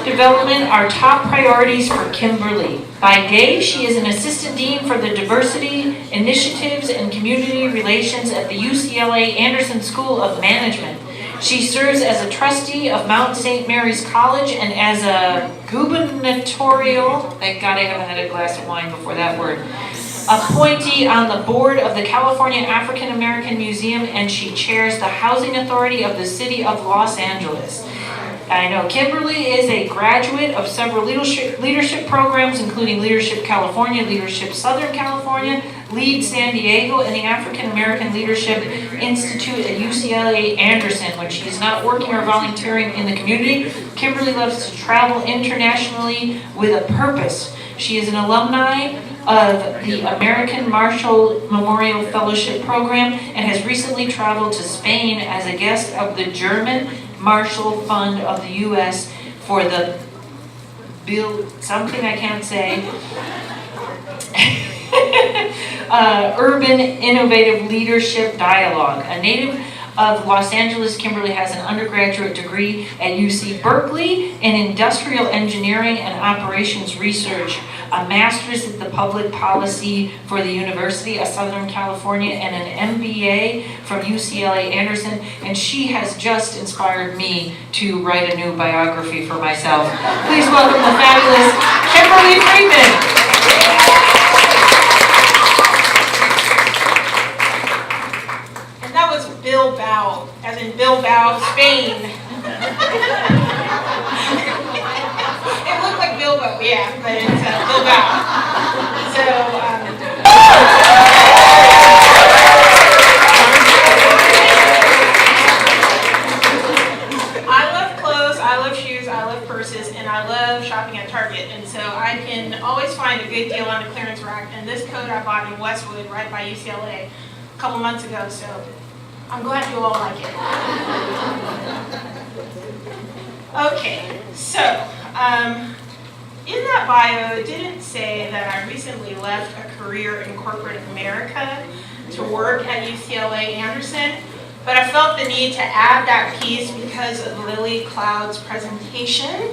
development are top priorities for Kimberly. By day, she is an assistant dean for the diversity initiatives and community relations at the UCLA Anderson School of Management. She serves as a trustee of Mount St. Mary's College and as a gubernatorial, thank God I haven't had a glass of wine before that word, appointee on the board of the California African American Museum, and she chairs the Housing Authority of the City of Los Angeles. I know Kimberly is a graduate of several leadership programs, including Leadership California, Leadership Southern California, Lead San Diego, and the African American Leadership Institute at UCLA Anderson. When she's not working or volunteering in the community, Kimberly loves to travel internationally with a purpose. She is an alumni of the American Marshall Memorial Fellowship Program and has recently traveled to Spain as a guest of the German Marshall Fund of the U.S. for the something I can't say, Urban Innovative Leadership Dialogue. A native of Los Angeles, Kimberly has an undergraduate degree at UC Berkeley in Industrial Engineering and Operations Research, a master's in the Public Policy for the University of Southern California, and an MBA from UCLA Anderson, and she has just inspired me to write a new biography for myself. Please welcome the fabulous Kimberly Freeman. Bilbao, as in Bilbao, Spain. It looked like Bilbo, yeah, but it's Bilbao. So, I love clothes, I love shoes, I love purses, and I love shopping at Target. And so I can always find a good deal on the clearance rack. And this coat I bought in Westwood, right by UCLA, a couple months ago. So I'm glad you all like it. Okay, so in that bio, it didn't say that I recently left a career in corporate America to work at UCLA Anderson, but I felt the need to add that piece because of Lily Cloud's presentation,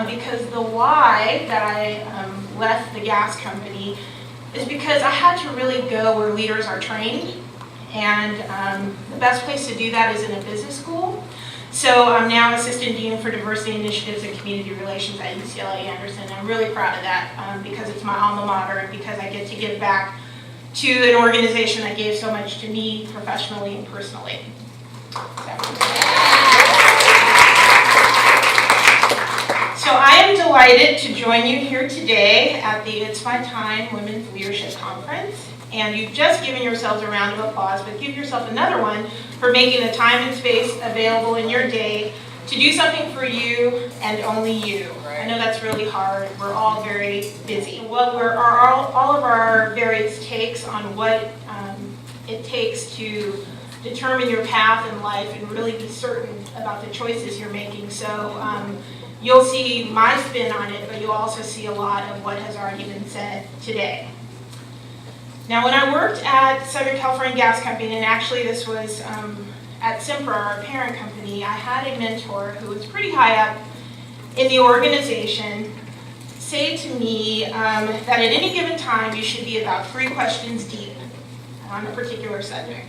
because the why that I left the gas company is because I had to really go where leaders are trained. And the best place to do that is in a business school. So I'm now Assistant Dean for Diversity Initiatives and Community Relations at UCLA Anderson. I'm really proud of that because it's my alma mater and because I get to give back to an organization that gave so much to me professionally and personally. So I am delighted to join you here today at the It's My Time Women's Leadership Conference. And you've just given yourselves a round of applause, but give yourself another one for making the time and space available in your day to do something for you and only you. I know that's really hard. We're all very busy. What are all of our various takes on what it takes to determine your path in life and really be certain about the choices you're making. So you'll see my spin on it, but you'll also see a lot of what has already been said today. Now, when I worked at Southern California Gas Company, and actually this was at Sempra, our parent company, I had a mentor who was pretty high up in the organization say to me that at any given time you should be about 3 questions deep on a particular subject.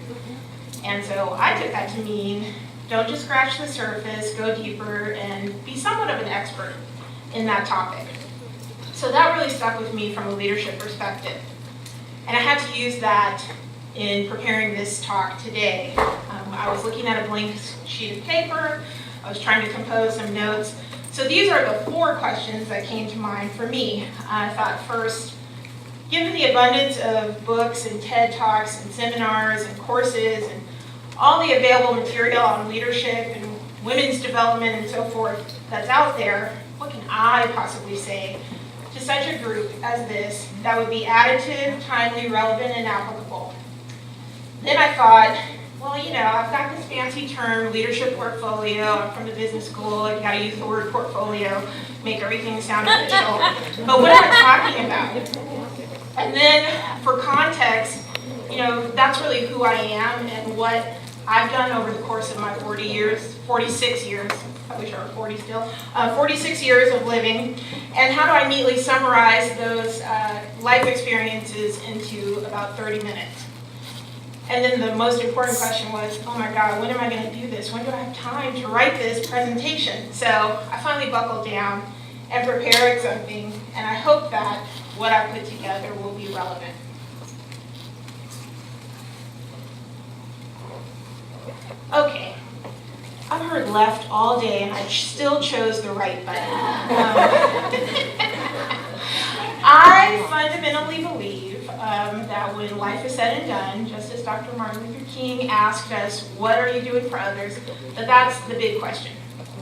And so I took that to mean don't just scratch the surface, go deeper, and be somewhat of an expert in that topic. So that really stuck with me from a leadership perspective. And I had to use that in preparing this talk today. I was looking at a blank sheet of paper. I was trying to compose some notes. So these are the 4 questions that came to mind for me. I thought first, given the abundance of books and TED Talks and seminars and courses and all the available material on leadership and women's development and so forth that's out there, what can I possibly say to such a group as this that would be additive, timely, relevant, and applicable? Then I thought, well, you know, I've got this fancy term, leadership portfolio. I'm from the business school. I've got to use the word portfolio, make everything sound official. But what am I talking about? And then for context, you know, that's really who I am and what I've done over the course of my 46 years, I wish I were 40 still, 46 years of living, and how do I neatly summarize those life experiences into about 30 minutes? And then the most important question was, oh my God, when am I going to do this? When do I have time to write this presentation? So I finally buckled down and prepared something, and I hope that what I put together will be relevant. Okay, I've heard left all day and I still chose the right button. I fundamentally believe that when life is said and done, just as Dr. Martin Luther King asked us, what are you doing for others, that's the big question.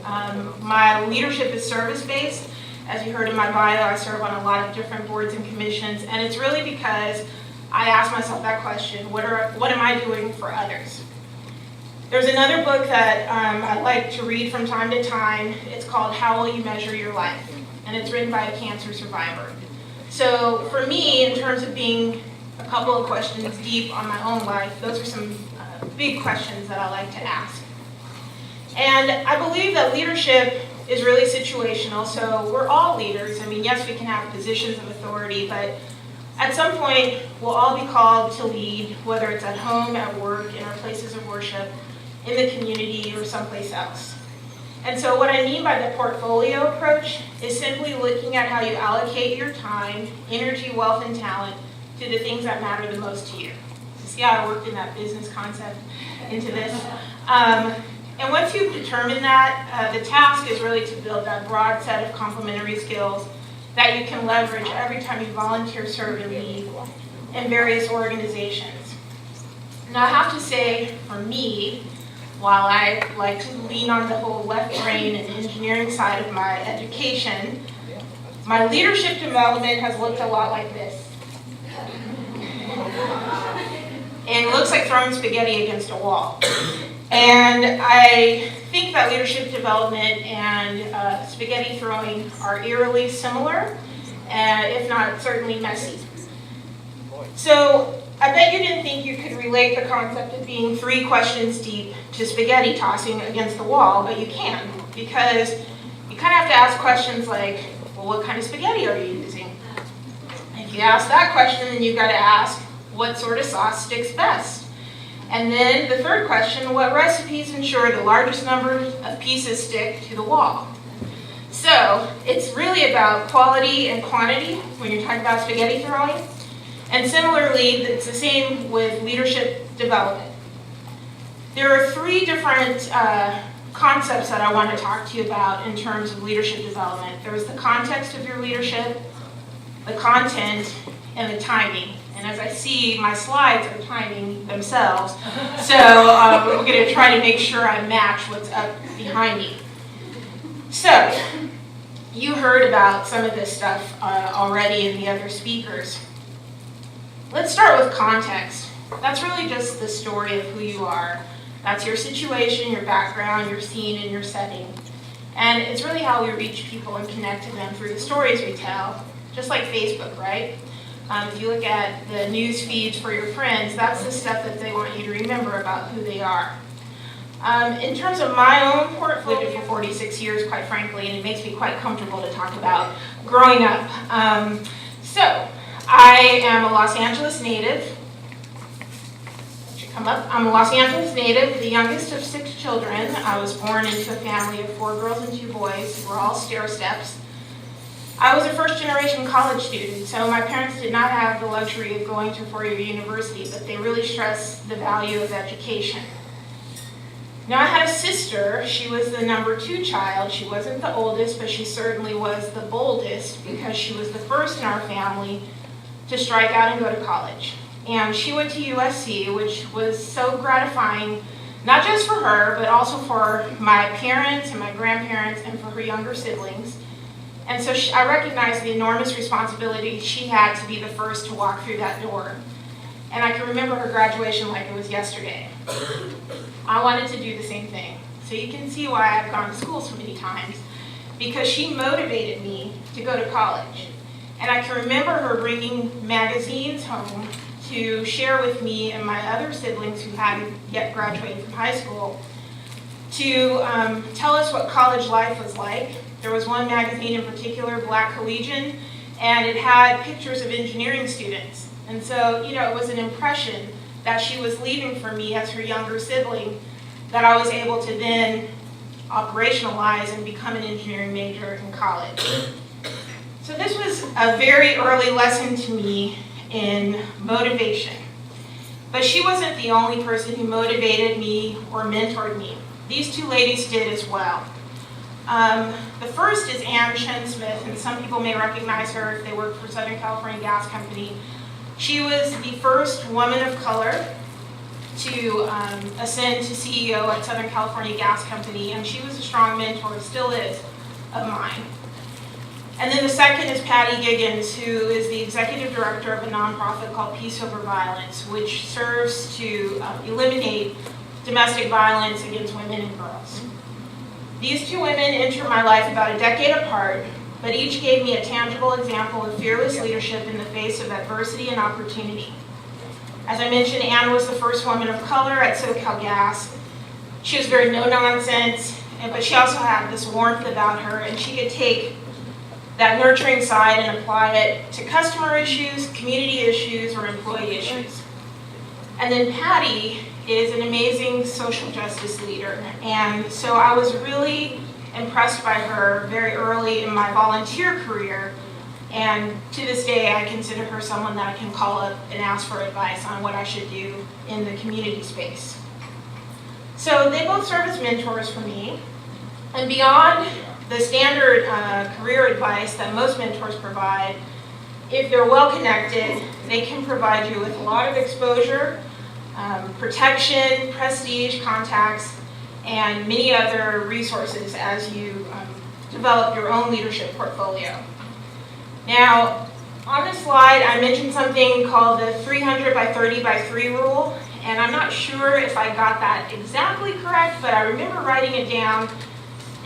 My leadership is service-based. As you heard in my bio, I serve on a lot of different boards and commissions, and it's really because I ask myself that question, what am I doing for others? There's another book that I like to read from time to time. It's called How Will You Measure Your Life? And it's written by a cancer survivor. So for me, in terms of being a couple of questions deep on my own life, those are some big questions that I like to ask. And I believe that leadership is really situational, so we're all leaders. I mean, yes, we can have positions of authority, but at some point, we'll all be called to lead, whether it's at home, at work, in our places of worship, in the community, or someplace else. And so what I mean by the portfolio approach is simply looking at how you allocate your time, energy, wealth, and talent to the things that matter the most to you. So see how I worked in that business concept into this? And once you've determined that, the task is really to build that broad set of complementary skills that you can leverage every time you volunteer, serve, and lead in various organizations. Now I have to say, for me, while I like to lean on the whole left brain and engineering side of my education, my leadership development has looked a lot like this. And it looks like throwing spaghetti against a wall. And I think that leadership development and spaghetti throwing are eerily similar, if not certainly messy. So I bet you didn't think you could relate the concept of being 3 questions deep to spaghetti tossing against the wall, but you can, because you kind of have to ask questions like, well, what kind of spaghetti are you using? If you ask that question, then you've got to ask, what sort of sauce sticks best? And then the third question, what recipes ensure the largest number of pieces stick to the wall? So it's really about quality and quantity when you're talking about spaghetti throwing. And similarly, it's the same with leadership development. There are 3 different concepts that I want to talk to you about in terms of leadership development. There's the context of your leadership, the content, and the timing. And as I see, my slides are timing themselves. So we're going to try to make sure I match what's up behind me. So you heard about some of this stuff already in the other speakers. Let's start with context. That's really just the story of who you are. That's your situation, your background, your scene, and your setting. And it's really how we reach people and connect to them through the stories we tell, just like Facebook, right? If you look at the news feeds for your friends, that's the stuff that they want you to remember about who they are. In terms of my own portfolio, I've lived it for 46 years, quite frankly, and it makes me quite comfortable to talk about growing up. So I am a Los Angeles native. That should come up. I'm a Los Angeles native, the youngest of 6 children. I was born into a family of 4 girls and 2 boys who were all stair steps. I was a first-generation college student, so my parents did not have the luxury of going to a 4-year university, but they really stressed the value of education. Now, I had a sister. She was the number 2 child. She wasn't the oldest, but she certainly was the boldest because she was the first in our family to strike out and go to college. And she went to USC, which was so gratifying, not just for her, but also for my parents and my grandparents and for her younger siblings. And so I recognized the enormous responsibility she had to be the first to walk through that door. And I can remember her graduation like it was yesterday. I wanted to do the same thing. So you can see why I've gone to school so many times, because she motivated me to go to college. And I can remember her bringing magazines home to share with me and my other siblings who hadn't yet graduated from high school to tell us what college life was like. There was one magazine in particular, Black Collegian, and it had pictures of engineering students. And so, you know, it was an impression that she was leaving for me as her younger sibling that I was able to then operationalize and become an engineering major in college. So this was a very early lesson to me in motivation. But she wasn't the only person who motivated me or mentored me. These two ladies did as well. The first is Ann Chen Smith, and some people may recognize her if they work for Southern California Gas Company. She was the first woman of color to ascend to CEO at Southern California Gas Company, and she was a strong mentor, still is, of mine. And then the second is Patty Giggins, who is the executive director of a nonprofit called Peace Over Violence, which serves to eliminate domestic violence against women and girls. These two women entered my life about a decade apart, but each gave me a tangible example of fearless leadership in the face of adversity and opportunity. As I mentioned, Ann was the first woman of color at SoCal Gas. She was very no-nonsense, but she also had this warmth about her, and she could take that nurturing side and apply it to customer issues, community issues, or employee issues. And then Patty is an amazing social justice leader, and so I was really impressed by her very early in my volunteer career, and to this day I consider her someone that I can call up and ask for advice on what I should do in the community space. So they both serve as mentors for me, and beyond the standard career advice that most mentors provide, if they're well connected, they can provide you with a lot of exposure, protection, prestige, contacts, and many other resources as you develop your own leadership portfolio. Now, on this slide, I mentioned something called the 300 by 30 by 3 rule, and I'm not sure if I got that exactly correct, but I remember writing it down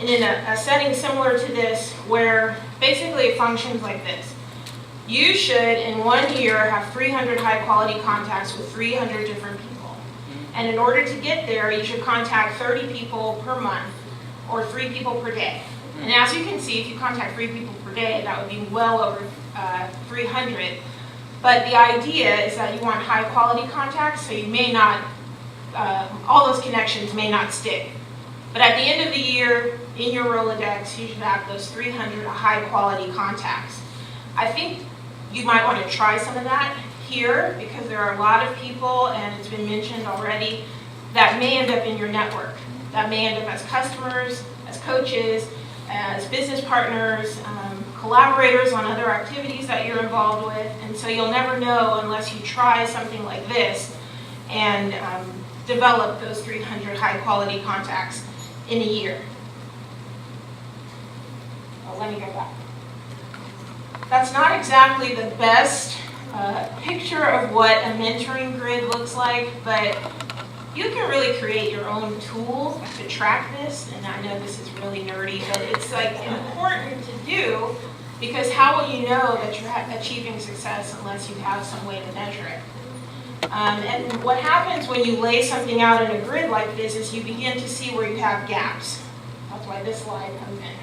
in a setting similar to this, where basically it functions like this. You should, in 1 year, have 300 high-quality contacts with 300 different people. And in order to get there, you should contact 30 people per month, or 3 people per day. And as you can see, if you contact 3 people per day, that would be well over 300. But the idea is that you want high-quality contacts, so you may not, all those connections may not stick. But at the end of the year, in your Rolodex, you should have those 300 high-quality contacts. I think you might want to try some of that here, because there are a lot of people, and it's been mentioned already, that may end up in your network. That may end up as customers, as coaches, as business partners, collaborators on other activities that you're involved with, and so you'll never know unless you try something like this and develop those 300 high-quality contacts in a year. Oh, let me go back. That's not exactly the best picture of what a mentoring grid looks like, but you can really create your own tool to track this, and I know this is really nerdy, but it's like important to do, because how will you know that you're achieving success unless you have some way to measure it? And what happens when you lay something out in a grid like this is you begin to see where you have gaps. That's why this slide comes in.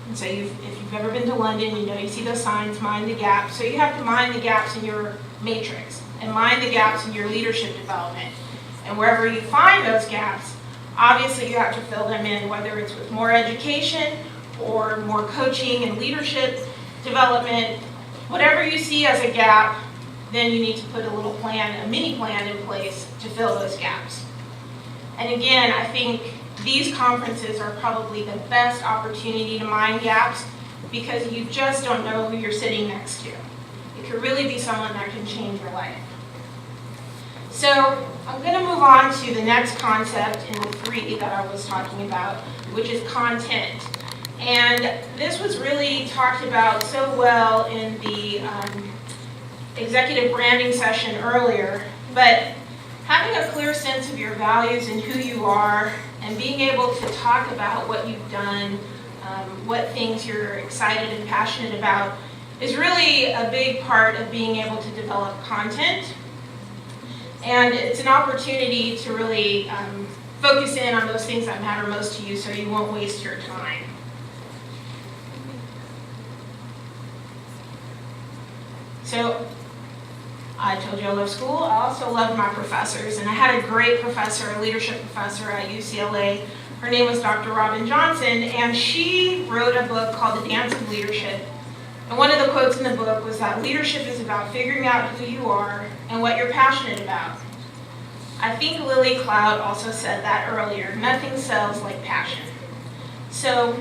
And so if you've ever been to London, you know you see those signs, mind the gaps. So you have to mind the gaps in your matrix and mind the gaps in your leadership development. And wherever you find those gaps, obviously you have to fill them in, whether it's with more education or more coaching and leadership development. Whatever you see as a gap, then you need to put a little plan, a mini plan in place to fill those gaps. And again, I think these conferences are probably the best opportunity to mind gaps, because you just don't know who you're sitting next to. It could really be someone that can change your life. So I'm going to move on to the next concept in the 3 that I was talking about, which is content. And this was really talked about so well in the executive branding session earlier, but having a clear sense of your values and who you are, and being able to talk about what you've done, what things you're excited and passionate about, is really a big part of being able to develop content And it's an opportunity to really focus in on those things that matter most to you so you won't waste your time. So I told you I love school. I also love my professors, and I had a great professor, a leadership professor at UCLA. Her name was Dr. Robin Johnson, and she wrote a book called The Dance of Leadership. And one of the quotes in the book was that leadership is about figuring out who you are and what you're passionate about. I think Lily Cloud also said that earlier. Nothing sells like passion. So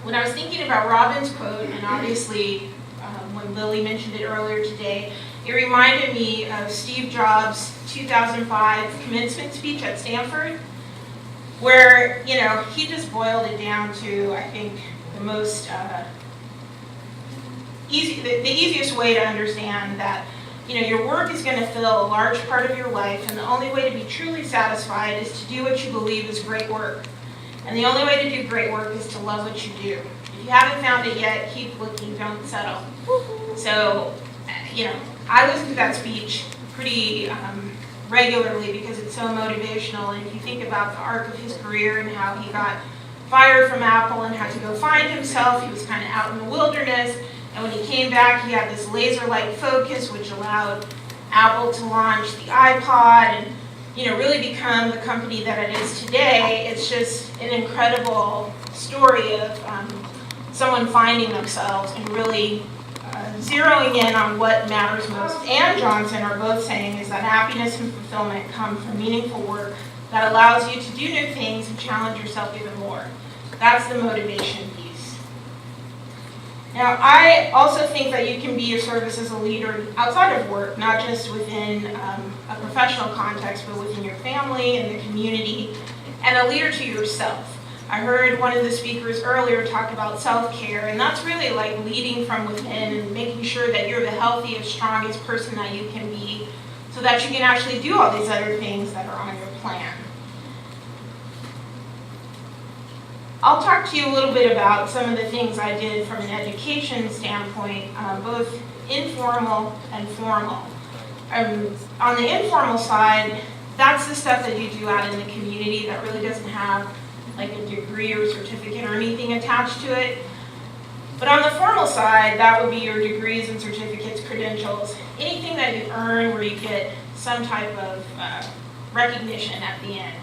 when I was thinking about Robin's quote, and obviously when Lily mentioned it earlier today, it reminded me of Steve Jobs' 2005 commencement speech at Stanford, where, he just boiled it down to, I think, the most the easiest way to understand that, your work is going to fill a large part of your life, and the only way to be truly satisfied is to do what you believe is great work. And the only way to do great work is to love what you do. If you haven't found it yet, keep looking, don't settle. So, I listen to that speech pretty regularly because it's so motivational. And if you think about the arc of his career and how he got fired from Apple and had to go find himself, he was kind of out in the wilderness. And when he came back, he had this laser-like focus, which allowed Apple to launch the iPod and, really become the company that it is today. It's just an incredible story of someone finding themselves and really zeroing in on what matters most. And Johnson are both saying is that happiness and fulfillment come from meaningful work that allows you to do new things and challenge yourself even more. That's the motivation piece. Now, I also think that you can be of service as a leader outside of work, not just within a professional context, but within your family and the community, and a leader to yourself. I heard one of the speakers earlier talk about self-care, and that's really like leading from within and making sure that you're the healthiest, strongest person that you can be so that you can actually do all these other things that are on your plan. I'll talk to you a little bit about some of the things I did from an education standpoint, both informal and formal. On the informal side, that's the stuff that you do out in the community that really doesn't have like a degree or certificate or anything attached to it. But on the formal side, that would be your degrees and certificates, credentials, anything that you earn where you get some type of recognition at the end.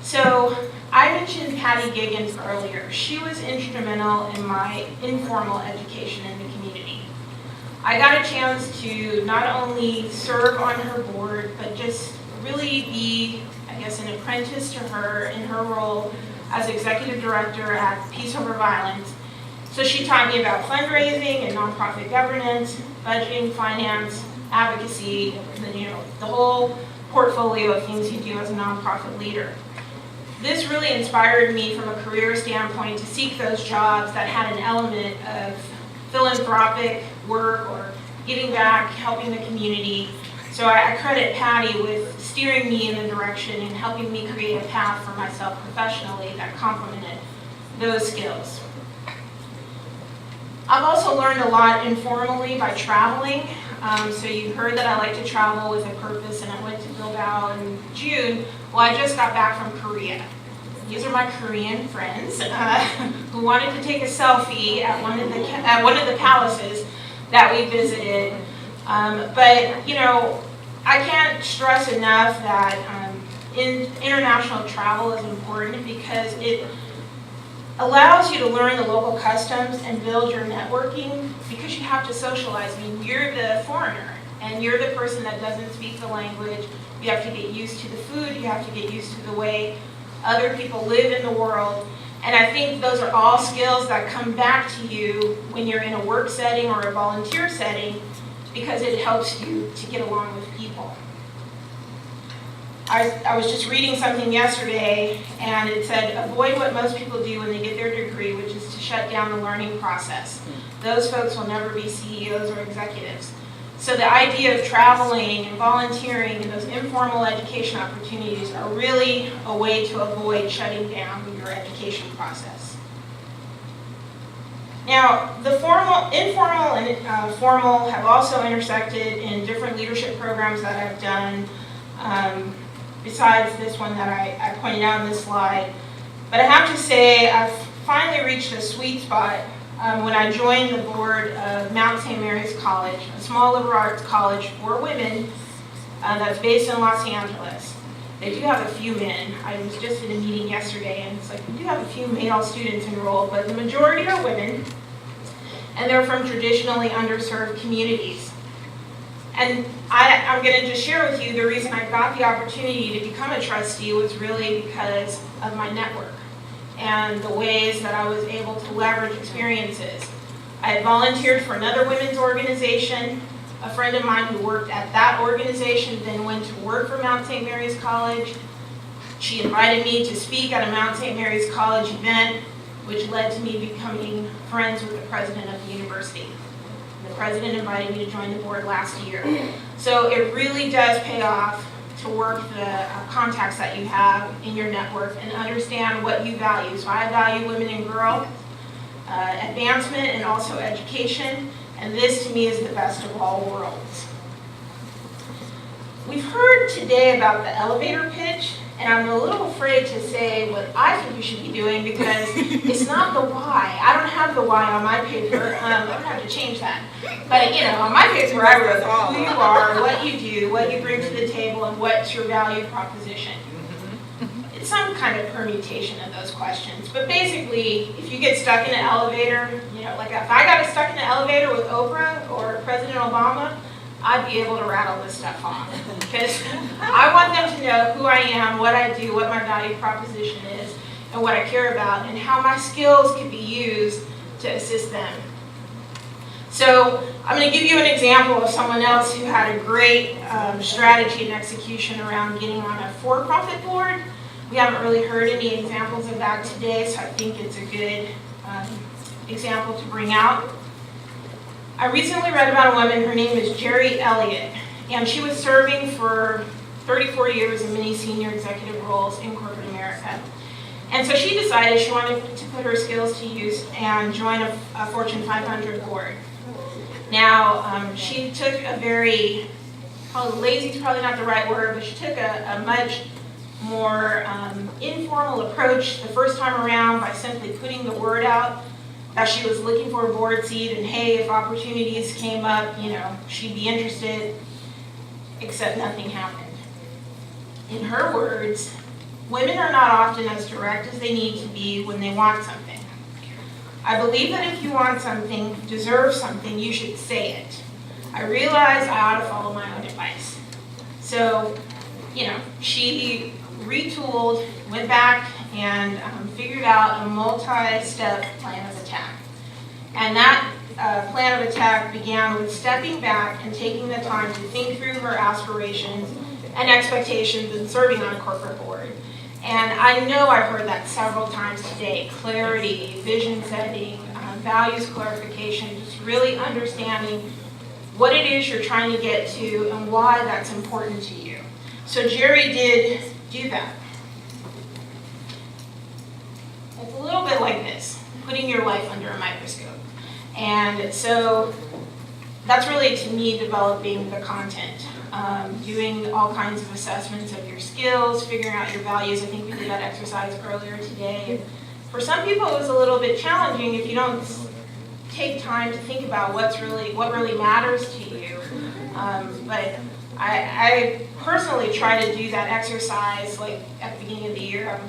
So I mentioned Patty Giggins earlier. She was instrumental in my informal education in the community. I got a chance to not only serve on her board, but just really be, I guess, an apprentice to her in her role as executive director at Peace Over Violence. So she taught me about fundraising and nonprofit governance, budgeting, finance, advocacy, and then, the whole portfolio of things you do as a nonprofit leader. This really inspired me from a career standpoint to seek those jobs that had an element of philanthropic work or giving back, helping the community. So I credit Patty with steering me in the direction and helping me create a path for myself professionally that complemented those skills. I've also learned a lot informally by traveling. So you heard that I like to travel with a purpose, and I went to Bilbao in June. Well, I just got back from Korea. These are my Korean friends who wanted to take a selfie at one of the palaces that we visited. But I can't stress enough that international travel is important because it allows you to learn the local customs and build your networking because you have to socialize. I mean, you're the foreigner and you're the person that doesn't speak the language. You have to get used to the food. You have to get used to the way other people live in the world. And I think those are all skills that come back to you when you're in a work setting or a volunteer setting because it helps you to get along with people. I was just reading something yesterday, and it said, avoid what most people do when they get their degree, which is to shut down the learning process. Those folks will never be CEOs or executives. So the idea of traveling and volunteering and those informal education opportunities are really a way to avoid shutting down your education process. Now, the informal and formal have also intersected in different leadership programs that I've done, besides this one that I pointed out in this slide. But I have to say, I've finally reached a sweet spot when I joined the board of Mount St. Mary's College, a small liberal arts college for women that's based in Los Angeles. They do have a few men. I was just in a meeting yesterday, and it's like, we do have a few male students enrolled, but the majority are women, and they're from traditionally underserved communities. And I'm going to just share with you the reason I got the opportunity to become a trustee was really because of my network and the ways that I was able to leverage experiences. I had volunteered for another women's organization. A friend of mine who worked at that organization then went to work for Mount St. Mary's College. She invited me to speak at a Mount St. Mary's College event, which led to me becoming friends with the president of the university. The president invited me to join the board last year. So it really does pay off to work the contacts that you have in your network and understand what you value. So I value women and girls, advancement, and also education. And this to me is the best of all worlds. We've heard today about the elevator pitch, and I'm a little afraid to say what I think you should be doing because it's not the why. I don't have the why on my paper. I'm going to have to change that. But on my paper I wrote who you are, what you do, what you bring to the table, and what's your value proposition. It's some kind of permutation of those questions. But basically, if you get stuck in an elevator, like if I got stuck in an elevator with Oprah or President Obama, I'd be able to rattle this stuff off. Because I want them to know who I am, what I do, what my value proposition is, and what I care about, and how my skills can be used to assist them. So I'm going to give you an example of someone else who had a great strategy and execution around getting on a for-profit board. We haven't really heard any examples of that today, so I think it's a good example to bring out. I recently read about a woman, her name is Jerry Elliott, and she was serving for 34 years in many senior executive roles in corporate America. And so she decided she wanted to put her skills to use and join a Fortune 500 board. Now, she took a very, lazy is probably not the right word, but she took a much more informal approach the first time around by simply putting the word out that she was looking for a board seat, and hey, if opportunities came up, she'd be interested, except nothing happened. In her words, women are not often as direct as they need to be when they want something. I believe that if you want something, deserve something, you should say it. I realize I ought to follow my own advice. So, she retooled, went back, and figured out a multi-step plan of attack. And that plan of attack began with stepping back and taking the time to think through her aspirations and expectations and serving on a corporate board. And I know I've heard that several times today: clarity, vision setting, values clarification, just really understanding what it is you're trying to get to and why that's important to you. So Jerry did do that. It's a little bit like this, putting your life under a microscope. And so that's really, to me, developing the content, doing all kinds of assessments of your skills, figuring out your values. I think we did that exercise earlier today. For some people, it was a little bit challenging if you don't take time to think about what really matters to you. But I personally try to do that exercise like at the beginning of the year. I'm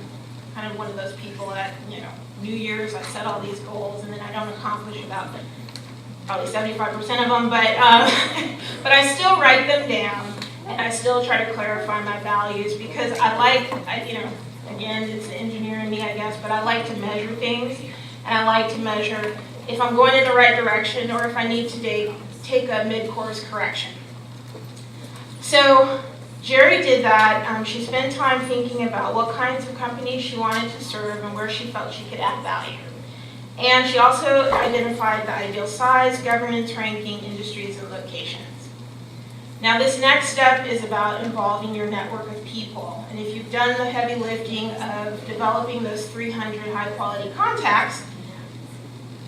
kind of one of those people that, New Year's, I set all these goals and then I don't accomplish about probably 75% of them, but I still write them down and I still try to clarify my values because again, it's the engineer in me, I guess, but I like to measure things, and I like to measure if I'm going in the right direction or if I need to take a mid-course correction. So Jerry did that. She spent time thinking about what kinds of companies she wanted to serve and where she felt she could add value. And she also identified the ideal size, governance ranking, industries, and locations. Now this next step is about involving your network of people. And if you've done the heavy lifting of developing those 300 high quality contacts,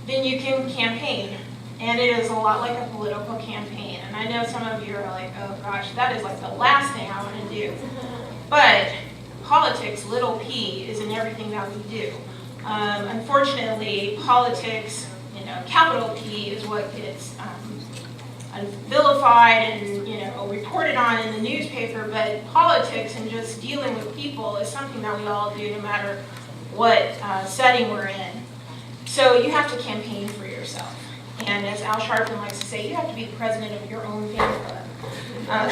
then you can campaign. And it is a lot like a political campaign. And I know some of you are like, oh gosh, that is like the last thing I want to do. But politics, little p, is in everything that we do. Unfortunately, politics, capital P, is what gets vilified and reported on in the newspaper. But politics and just dealing with people is something that we all do, no matter what setting we're in. So you have to campaign for yourself. And as Al Sharpton likes to say, you have to be the president of your own fan club.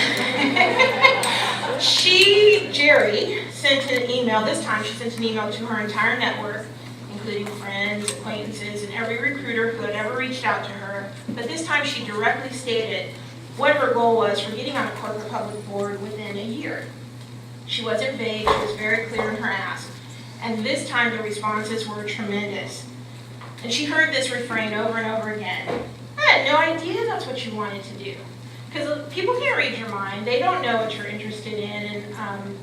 Jerry, sent an email. This time she sent an email to her entire network, including friends, acquaintances, and every recruiter who had ever reached out to her. But this time she directly stated what her goal was for getting on a corporate public board within a year. She wasn't vague. She was very clear in her ask. And this time the responses were tremendous. And she heard this refrain over and over again. I had no idea that's what you wanted to do. Because people can't read your mind. They don't know what you're interested in. And,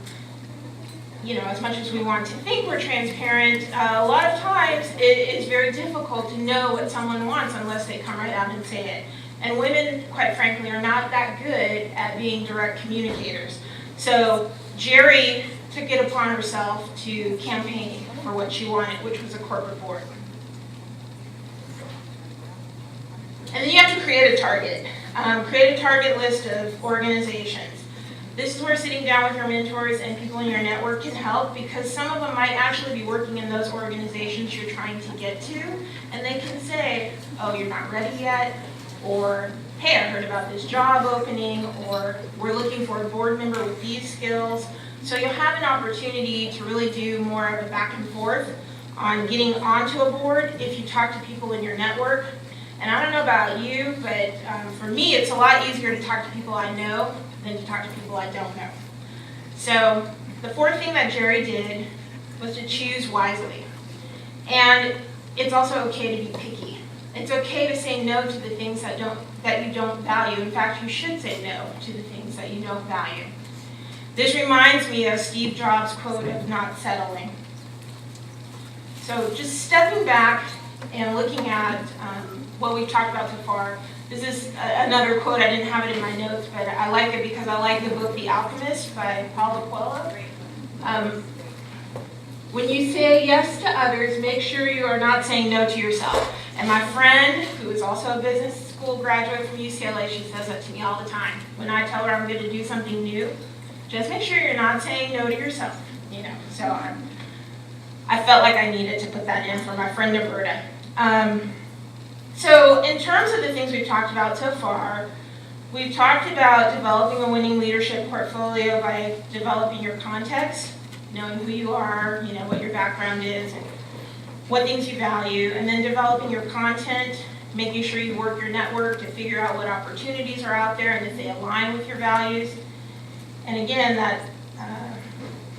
as much as we want to think we're transparent, a lot of times it is very difficult to know what someone wants unless they come right out and say it. And women, quite frankly, are not that good at being direct communicators. So Jerry took it upon herself to campaign for what she wanted, which was a corporate board. And then you have to create a target. Create a target list of organizations. This is where sitting down with your mentors and people in your network can help, because some of them might actually be working in those organizations you're trying to get to, and they can say, oh, you're not ready yet, or hey, I heard about this job opening, or we're looking for a board member with these skills. So you'll have an opportunity to really do more of a back and forth on getting onto a board if you talk to people in your network. And I don't know about you, but for me, it's a lot easier to talk to people I know than to talk to people I don't know. So the fourth thing that Jerry did was to choose wisely. And it's also okay to be picky. It's okay to say no to the things that you don't value. In fact, you should say no to the things that you don't value. This reminds me of Steve Jobs' quote of not settling. So just stepping back and looking at what we've talked about so far. This is another quote. I didn't have it in my notes, but I like it because I like the book The Alchemist by Paulo Coelho. When you say yes to others, make sure you are not saying no to yourself. And my friend, who is also a business school graduate from UCLA, she says that to me all the time. When I tell her I'm going to do something new, just make sure you're not saying no to yourself. So I felt like I needed to put that in for my friend Roberta. So in terms of the things we've talked about so far, we've talked about developing a winning leadership portfolio by developing your context, knowing who you are, what your background is, and what things you value, and then developing your content, making sure you work your network to figure out what opportunities are out there and if they align with your values. And again, that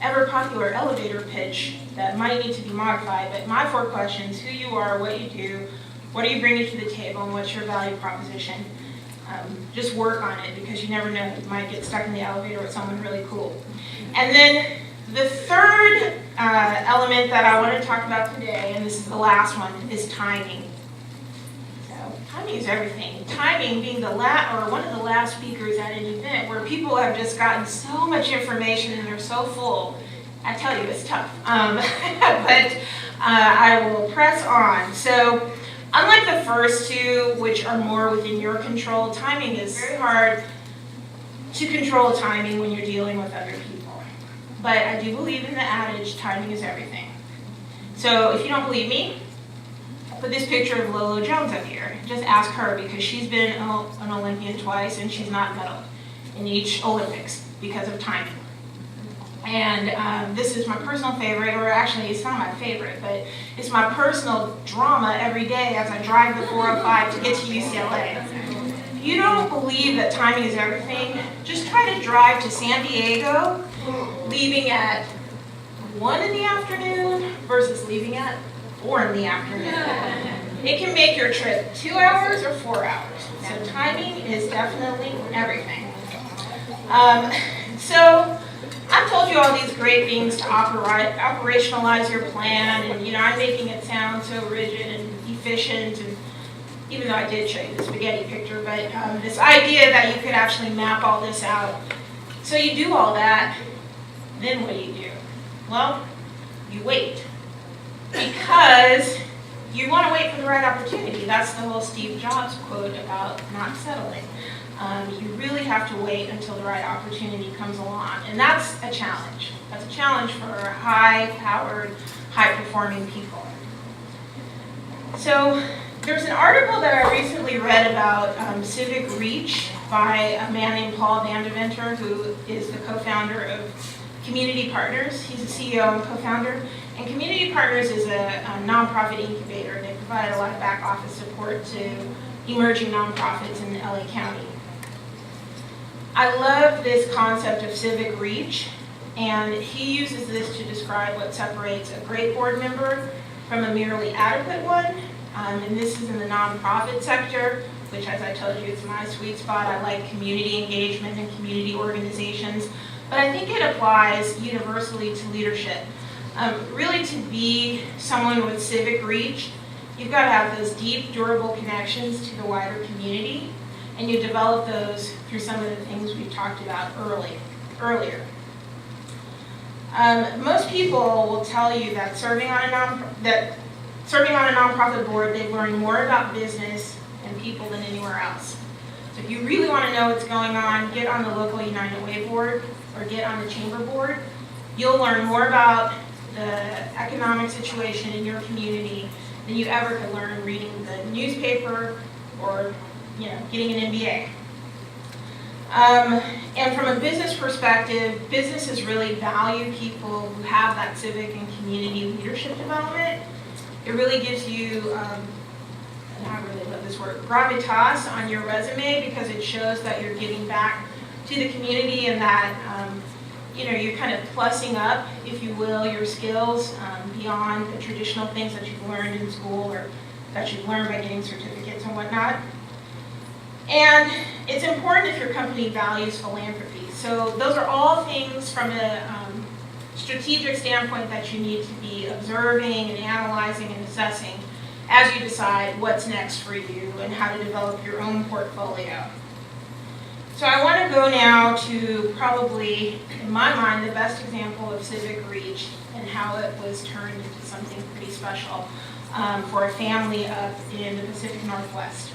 ever popular elevator pitch that might need to be modified, but my 4 questions: who you are, what you do, what are you bringing to the table, and what's your value proposition. Just work on it, because you never know, you might get stuck in the elevator with someone really cool. And then the third element that I want to talk about today, and this is the last one, is timing. So timing is everything. Timing being one of the last speakers at an event where people have just gotten so much information and they're so full. I tell you, it's tough. But I will press on. So unlike the first two, which are more within your control, timing is very hard to control timing when you're dealing with other people. But I do believe in the adage, timing is everything. So if you don't believe me, I'll put this picture of Lolo Jones up here. Just ask her, because she's been an Olympian twice and she's not medaled in each Olympics because of timing. And this is my personal favorite, or actually it's not my favorite, but it's my personal drama every day as I drive the 405 to get to UCLA. If you don't believe that timing is everything, just try to drive to San Diego, leaving at 1 in the afternoon versus leaving at 4 in the afternoon. It can make your trip 2 hours or 4 hours. So timing is definitely everything. So I've told you all these great things to operationalize your plan, and I'm making it sound so rigid and efficient, and even though I did show you the spaghetti picture, but this idea that you could actually map all this out. So you do all that, then what do? Well, you wait. Because you want to wait for the right opportunity. That's the whole Steve Jobs quote about not settling. You really have to wait until the right opportunity comes along. And that's a challenge. That's a challenge for high-powered, high-performing people. So there's an article that I recently read about civic reach by a man named Paul Vandeventer, who is the co-founder of Community Partners. He's the CEO and co-founder. And Community Partners is a nonprofit incubator. They provide a lot of back office support to emerging nonprofits in LA County. I love this concept of civic reach, and he uses this to describe what separates a great board member from a merely adequate one. And this is in the nonprofit sector, which, as I told you, is my sweet spot. I like community engagement and community organizations. But I think it applies universally to leadership. Really, to be someone with civic reach, you've got to have those deep, durable connections to the wider community, and you develop those through some of the things we've talked about earlier. Most people will tell you that serving on a nonprofit board, they've learned more about business and people than anywhere else. So if you really want to know what's going on, get on the local United Way board or get on the chamber board. You'll learn more about the economic situation in your community than you ever could learn reading the newspaper or getting an MBA. And from a business perspective, businesses really value people who have that civic and community leadership development. It really gives you, and I really love this word, gravitas on your resume, because it shows that you're giving back to the community and that you're kind of plussing up, if you will, your skills beyond the traditional things that you've learned in school or that you've learned by getting certificates and whatnot. And it's important if your company values philanthropy. So those are all things from a strategic standpoint that you need to be observing and analyzing and assessing as you decide what's next for you and how to develop your own portfolio. So I want to go now to probably, in my mind, the best example of civic reach and how it was turned into something pretty special for a family up in the Pacific Northwest.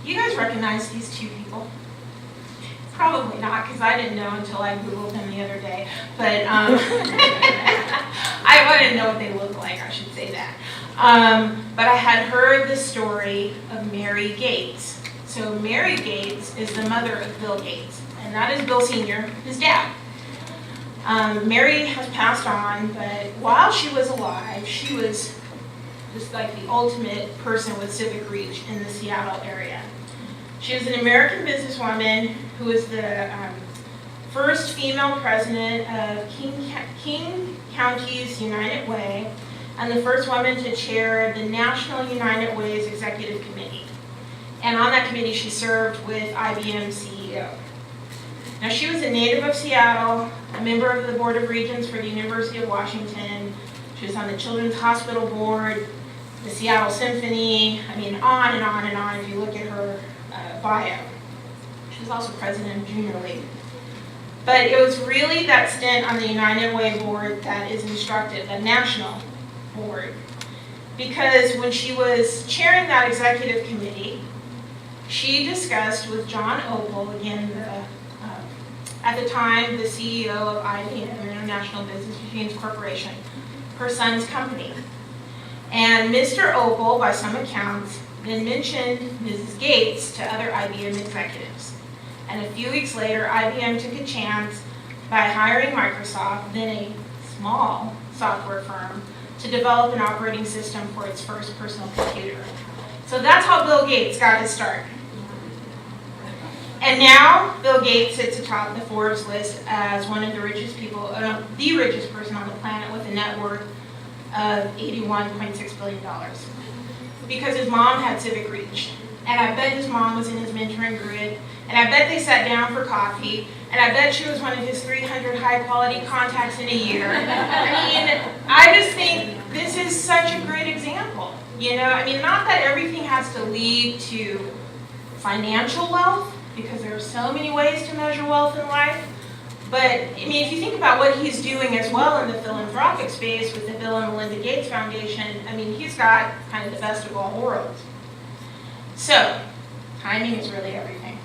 You guys recognize these two people? Probably not, because I didn't know until I Googled them the other day. But I didn't know what they looked like, I should say that. But I had heard the story of Mary Gates. So Mary Gates is the mother of Bill Gates, and that is Bill Sr., his dad. Mary has passed on, but while she was alive, she was just like the ultimate person with civic reach in the Seattle area. She was an American businesswoman who was the first female president of King County's United Way and the first woman to chair the National United Way's Executive Committee. And on that committee, she served with IBM CEO. Now, she was a native of Seattle, a member of the Board of Regents for the University of Washington. She was on the Children's Hospital Board, the Seattle Symphony, on and on and on if you look at her bio. She was also president of Junior League. But it was really that stint on the United Way board that is instructive, the national board. Because when she was chairing that executive committee, she discussed with John Opel, again, at the time the CEO of IBM, International Business Machines Corporation, her son's company. And Mr. Opel, by some accounts, then mentioned Mrs. Gates to other IBM executives. And a few weeks later, IBM took a chance by hiring Microsoft, then a small software firm, to develop an operating system for its first personal computer. So that's how Bill Gates got his start. And now, Bill Gates sits atop the Forbes list as one of the richest people, the richest person on the planet with a net worth of $81.6 billion. Because his mom had civic reach. And I bet his mom was in his mentoring grid. And I bet they sat down for coffee and I bet she was one of his 300 high-quality contacts in a year. I mean, I just think this is such a great example. You know, I mean, not that everything has to lead to financial wealth, because there are so many ways to measure wealth in life. But, I mean, if you think about what he's doing as well in the philanthropic space with the Bill and Melinda Gates Foundation, I mean, he's got kind of the best of all worlds. So, timing is really everything.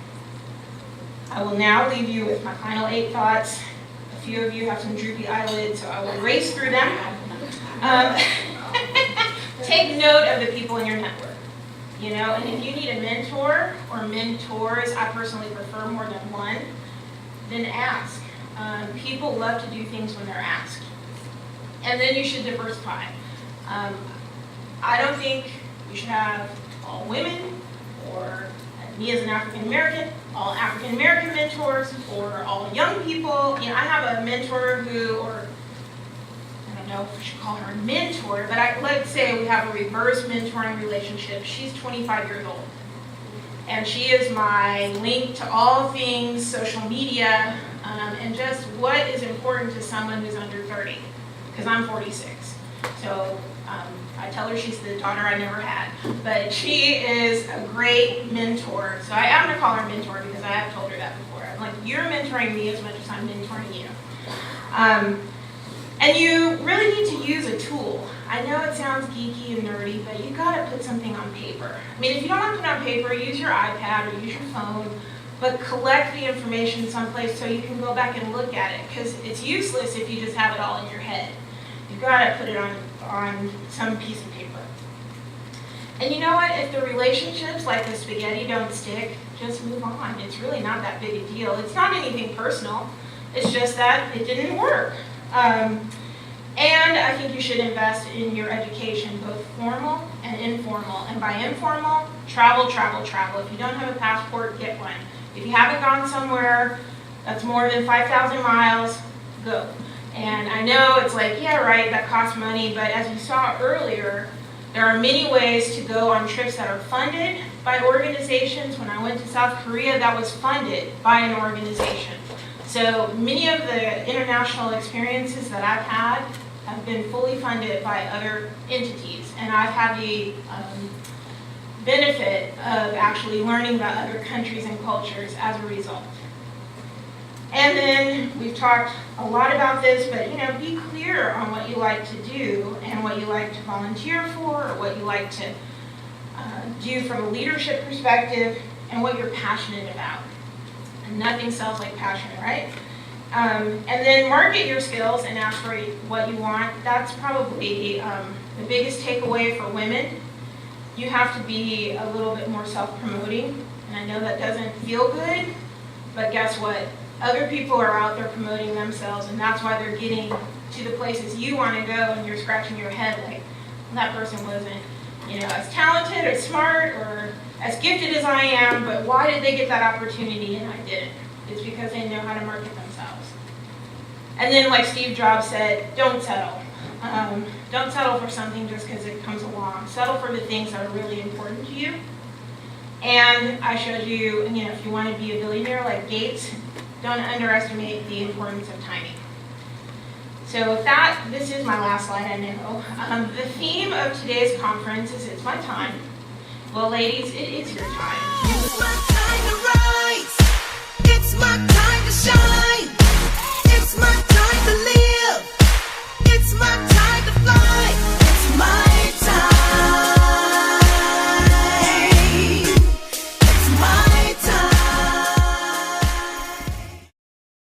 I will now leave you with my final 8 thoughts. A few of you have some droopy eyelids, so I will race through them. Take note of the people in your network. You know, and if you need a mentor or mentors, I personally prefer more than one, then ask. People love to do things when they're asked. And then you should diversify. I don't think you should have all women, or me as an African American, all African American mentors, or all young people. You know, I have a mentor who, or I don't know if we should call her a mentor, but let's say we have a reverse mentoring relationship. She's 25 years old. And she is my link to all things social media, and just what is important to someone who's under 30, because I'm 46. So I tell her she's the daughter I never had, but she is a great mentor. So I'm going to call her mentor because I have told her that before. I'm like, you're mentoring me as much as I'm mentoring you. And you really need to use a tool. I know it sounds geeky and nerdy, but you got to put something on paper. I mean, if you don't have to put it on paper, use your iPad or use your phone, but collect the information someplace so you can go back and look at it, because it's useless if you just have it all in your head. You've got to put it on some piece of paper. And you know what? If the relationships like the spaghetti don't stick, just move on. It's really not that big a deal. It's not anything personal. It's just that it didn't work. And I think you should invest in your education, both formal and informal. And by informal, travel, travel, travel. If you don't have a passport, get one. If you haven't gone somewhere that's more than 5,000 miles, go. And I know it's like, yeah, right, that costs money, but as you saw earlier, there are many ways to go on trips that are funded by organizations. When I went to South Korea, that was funded by an organization. So many of the international experiences that I've had have been fully funded by other entities, and I've had the benefit of actually learning about other countries and cultures as a result. And then we've talked a lot about this, but you know, be clear on what you like to do and what you like to volunteer for, or what you like to do from a leadership perspective, and what you're passionate about. And nothing sells like passion, right? And then market your skills and ask for what you want. That's probably the biggest takeaway for women. You have to be a little bit more self-promoting, and I know that doesn't feel good, but guess what? Other people are out there promoting themselves, and that's why they're getting to the places you want to go, and you're scratching your head like, well, that person wasn't, you know, as talented or smart or as gifted as I am, but why did they get that opportunity and I didn't? It's because they know how to market themselves. And then, like Steve Jobs said, don't settle. Don't settle for something just because it comes along. Settle for the things that are really important to you. And I showed you, you know, if you want to be a billionaire like Gates, don't underestimate the importance of timing. So with that, this is my last slide, I know. The theme of today's conference is It's My Time. Well, ladies, it is your time. It's my time to rise. It's my time to shine. It's my time to live. It's my time.